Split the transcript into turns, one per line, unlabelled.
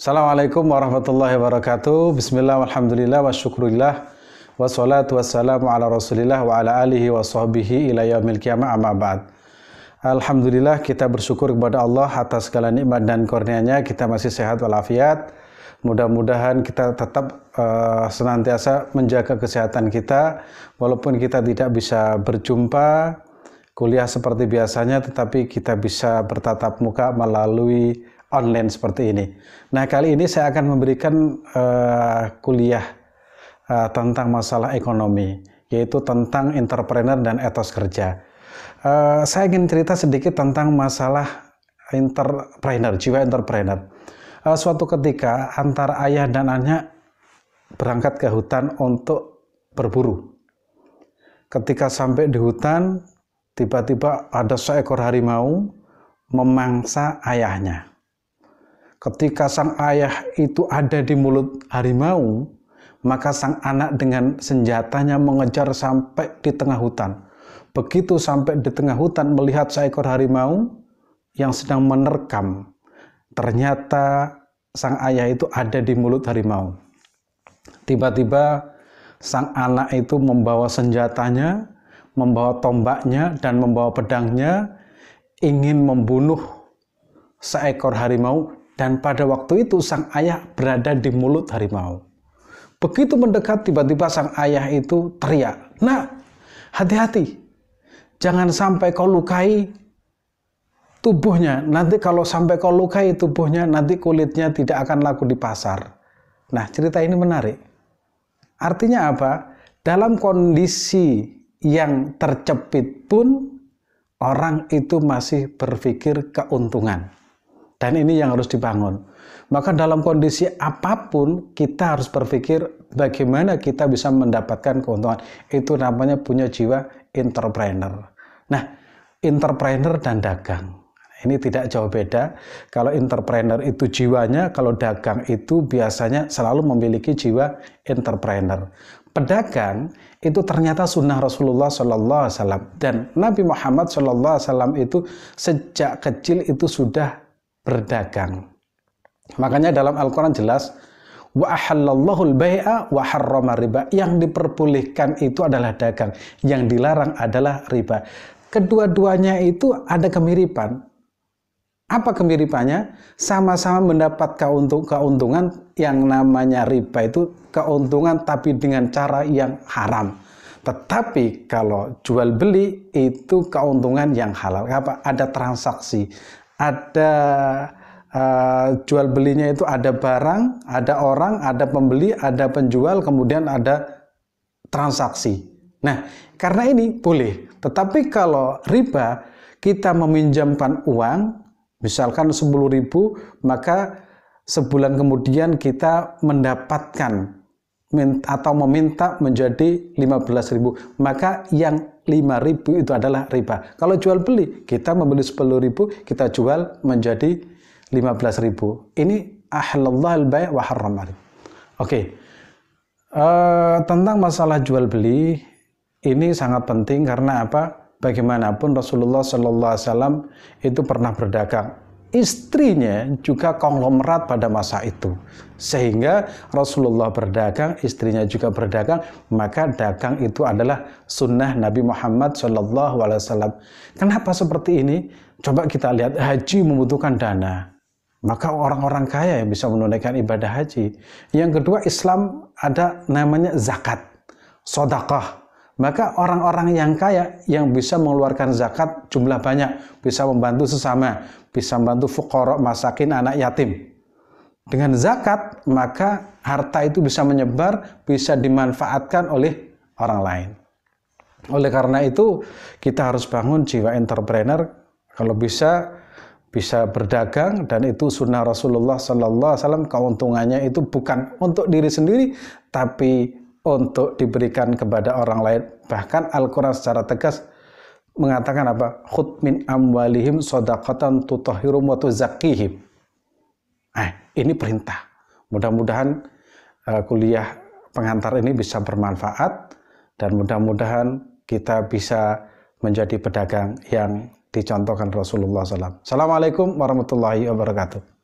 Assalamualaikum warahmatullahi wabarakatuh. Bismillah, walhamdulillah, wa syukurillah, wassalatu wassalamu ala rasulillah wa ala alihi wa sahbihi ila yaumil qiyamah, amma ba'd. Alhamdulillah, kita bersyukur kepada Allah atas segala nikmat dan kurnianya. Kita masih sehat walafiat. Mudah-mudahan kita tetap senantiasa menjaga kesehatan kita, walaupun kita tidak bisa berjumpa kuliah seperti biasanya, tetapi kita bisa bertatap muka melalui online seperti ini. Nah, kali ini saya akan memberikan kuliah tentang masalah ekonomi, yaitu tentang entrepreneur dan etos kerja. Saya ingin cerita sedikit tentang masalah entrepreneur, jiwa entrepreneur. Suatu ketika antara ayah dan anak berangkat ke hutan untuk berburu. Ketika sampai di hutan, tiba-tiba ada seekor harimau memangsa ayahnya. Ketika sang ayah itu ada di mulut harimau, maka sang anak dengan senjatanya mengejar sampai di tengah hutan. Begitu sampai di tengah hutan melihat seekor harimau yang sedang menerkam. Ternyata sang ayah itu ada di mulut harimau. Tiba-tiba sang anak itu membawa senjatanya, membawa tombaknya dan membawa pedangnya, ingin membunuh seekor harimau. Dan pada waktu itu sang ayah berada di mulut harimau. Begitu mendekat, tiba-tiba sang ayah itu teriak, "Nak, hati-hati, jangan sampai kau lukai tubuhnya. Nanti kalau sampai kau lukai tubuhnya, nanti kulitnya tidak akan laku di pasar." Nah, cerita ini menarik. Artinya apa? Dalam kondisi yang terjepit pun orang itu masih berpikir keuntungan. Dan ini yang harus dibangun. Maka dalam kondisi apapun kita harus berpikir bagaimana kita bisa mendapatkan keuntungan. Itu namanya punya jiwa entrepreneur. Nah, entrepreneur dan dagang ini tidak jauh beda. Kalau entrepreneur itu jiwanya, kalau dagang itu biasanya selalu memiliki jiwa entrepreneur. Pedagang itu ternyata sunnah Rasulullah SAW, dan Nabi Muhammad SAW itu sejak kecil itu sudah berdagang. Makanya dalam Al-Quran jelas, wa ahallallahu al-bai'a wa harrama riba. Yang diperbolehkan itu adalah dagang, yang dilarang adalah riba. Kedua-duanya itu ada kemiripan. Apa kemiripannya? Sama-sama mendapat keuntungan. Yang namanya riba itu keuntungan tapi dengan cara yang haram. Tetapi kalau jual beli itu keuntungan yang halal. Apa? Ada transaksi, ada jual belinya, itu ada barang, ada orang, ada pembeli, ada penjual, kemudian ada transaksi. Nah, karena ini boleh. Tetapi kalau riba, kita meminjamkan uang, misalkan 10.000, maka sebulan kemudian kita mendapatkan atau meminta menjadi 15.000, maka yang 5.000 itu adalah riba. Kalau jual beli, kita membeli 10.000, kita jual menjadi 15.000. Ini ahlallah al-bai' wa harrama riba. Oke. Tentang masalah jual beli ini sangat penting karena apa? Bagaimanapun Rasulullah SAW itu pernah berdagang. Istrinya juga konglomerat pada masa itu, sehingga Rasulullah berdagang, istrinya juga berdagang, maka dagang itu adalah sunnah Nabi Muhammad SAW. Kenapa seperti ini? Coba kita lihat, haji membutuhkan dana, maka orang-orang kaya yang bisa menunaikan ibadah haji. Yang kedua, Islam ada namanya zakat, sedekah. Maka orang-orang yang kaya yang bisa mengeluarkan zakat jumlah banyak, bisa membantu sesama, bisa membantu fuqara, masakin, anak yatim. Dengan zakat, maka harta itu bisa menyebar, bisa dimanfaatkan oleh orang lain. Oleh karena itu, kita harus bangun jiwa entrepreneur. Kalau bisa berdagang, dan itu sunnah Rasulullah SAW. Keuntungannya itu bukan untuk diri sendiri, tapi untuk diberikan kepada orang lain. Bahkan Al-Quran secara tegas mengatakan apa? Khudh min amwalihim shadaqatan tutahhirum wa tuzakkihim. Ini perintah. Mudah-mudahan kuliah pengantar ini bisa bermanfaat, dan mudah-mudahan kita bisa menjadi pedagang yang dicontohkan Rasulullah SAW. Assalamualaikum warahmatullahi wabarakatuh.